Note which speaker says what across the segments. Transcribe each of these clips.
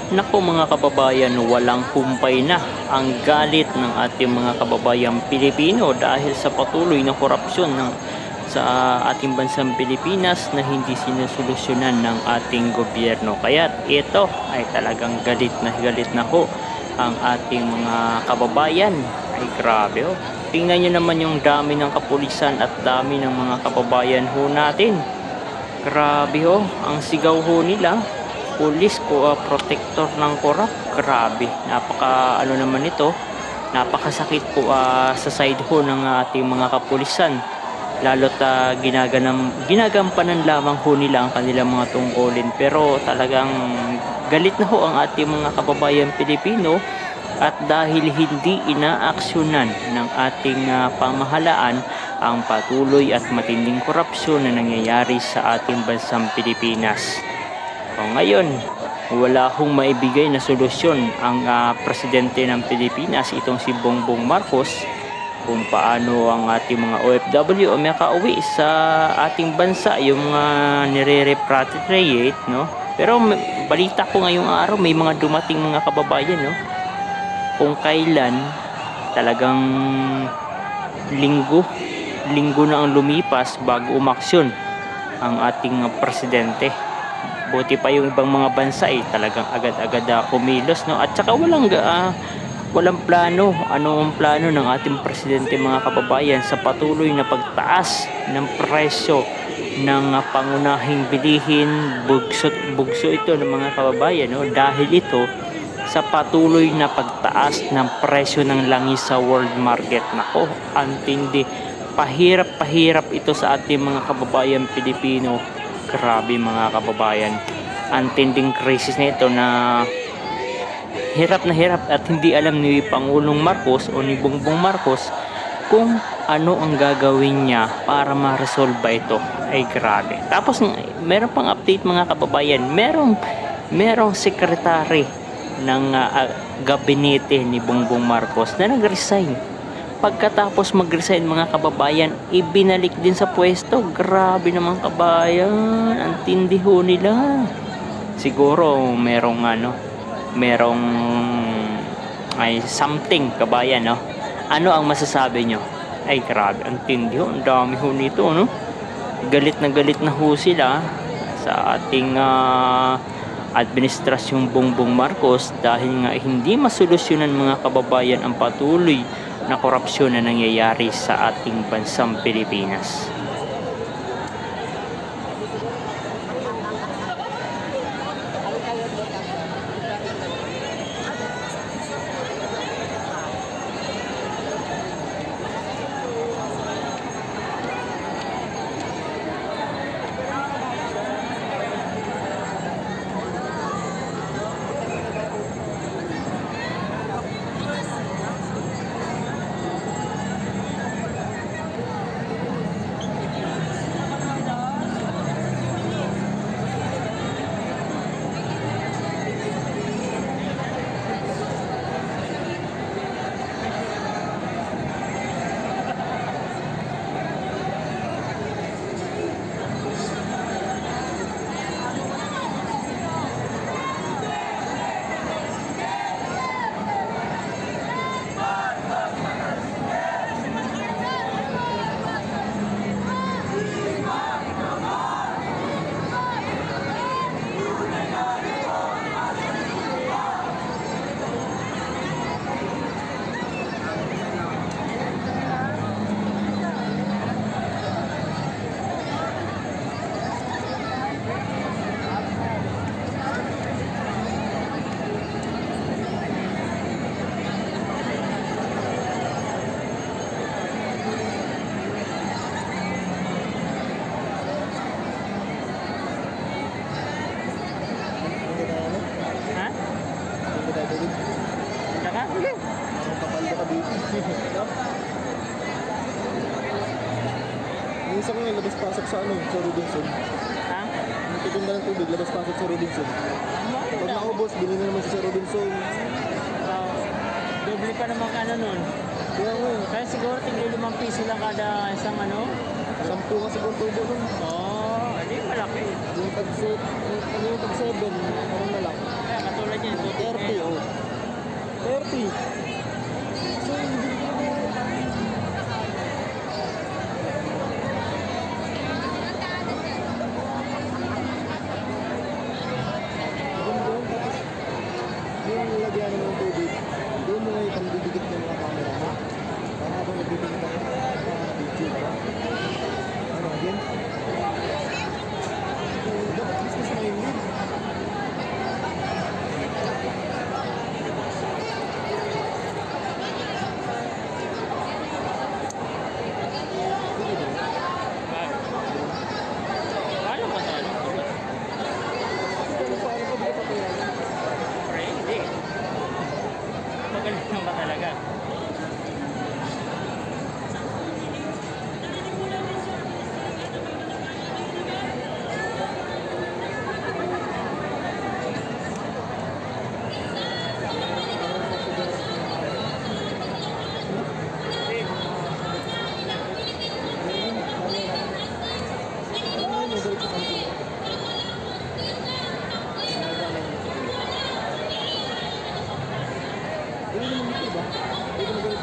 Speaker 1: Naku mga kababayan, walang humpay na ang galit ng ating mga kababayang Pilipino dahil sa patuloy na korupsyon sa ating bansang Pilipinas na hindi sinusolusyonan ng ating gobyerno. Kaya ito ay talagang galit na ho ang ating mga kababayan. Ay grabe ho. Tingnan nyo naman yung dami ng kapulisan at dami ng mga kababayan ho natin. Grabe ho, ang sigaw ho nila. Pulis ko, protector ng korap. Grabe, napaka ano naman ito, napakasakit po sa side ho ng ating mga kapulisan, lalo't ginagampanan lamang ho nila ang kanilang mga tungkulin, pero talagang galit na ho ang ating mga kababayan Pilipino at dahil hindi inaaksyonan ng ating pamahalaan ang patuloy at matinding korupsyon na nangyayari sa ating bansang Pilipinas. O ngayon, wala hong maibigay na solusyon ang presidente ng Pilipinas, itong si Bongbong Marcos, kung paano ang ating mga OFW o makauwi sa ating bansa, yung mga nire-repatriate, no? Pero balita ko ngayong araw, may mga dumating mga kababayan, no? Kung kailan talagang linggo na ang lumipas bago umaksyon ang ating presidente. Buti pa yung ibang mga bansa talagang agad-agad kumilos, no? At saka walang plano. Ano ang plano ng ating presidente mga kababayan sa patuloy na pagtaas ng presyo ng pangunahing bilihin, bugso ito ng mga kababayan, no? Dahil ito sa patuloy na pagtaas ng presyo ng langis sa world market. Nako, antindi. Pahirap ito sa ating mga kababayan Pilipino. Grabe mga kababayan, ang tinding krisis na ito na hirap at hindi alam ni Pangulong Marcos o ni Bongbong Marcos kung ano ang gagawin niya para ma-resolve ito. Ay grabe. Tapos meron pang update mga kababayan, merong sekretary ng gabinete ni Bongbong Marcos na nag-resign. Pagkatapos mag-resign mga kababayan, ibinalik din sa pwesto. Grabe naman kabayan, ang tindi ho nila. Siguro merong something kabayan, no? Ano ang masasabi nyo? Ay grabe, ang tindi ho, ang dami ho nito, no? Galit na ho sila sa ating administrasyong Bongbong Marcos dahil nga hindi masolusyonan mga kababayan ang patuloy na korupsyon na nangyayari sa ating bansang Pilipinas.
Speaker 2: Minsan nga labas-pasok sa sa Robinson.
Speaker 1: Ha?
Speaker 2: Nagtitinda ng tubig, labas-pasok sa Robinson. Pag naubos, bilhin na naman siya sa Robinson.
Speaker 1: Doble pa naman nun.
Speaker 2: Kaya nga,
Speaker 1: Kaya siguro tingin 5 piso lang kada isang
Speaker 2: 10 nga siguro tubo nun.
Speaker 1: hindi malaki.
Speaker 2: Yung tag 7, parang malaki.
Speaker 1: Kaya katulad yan,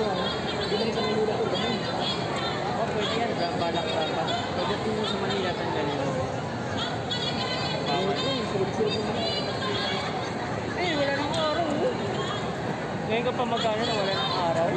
Speaker 2: dito ano. Hindi naman sa Manila to. Ganun.
Speaker 1: Oh, pwede yan. Balak dapat. Pagdating mo sa Manila, tanggalin mo. Bawal.
Speaker 2: Sulog-sulog naman.
Speaker 1: Eh, wala nang araw. Ngayon ka pa magkano na wala nang araw?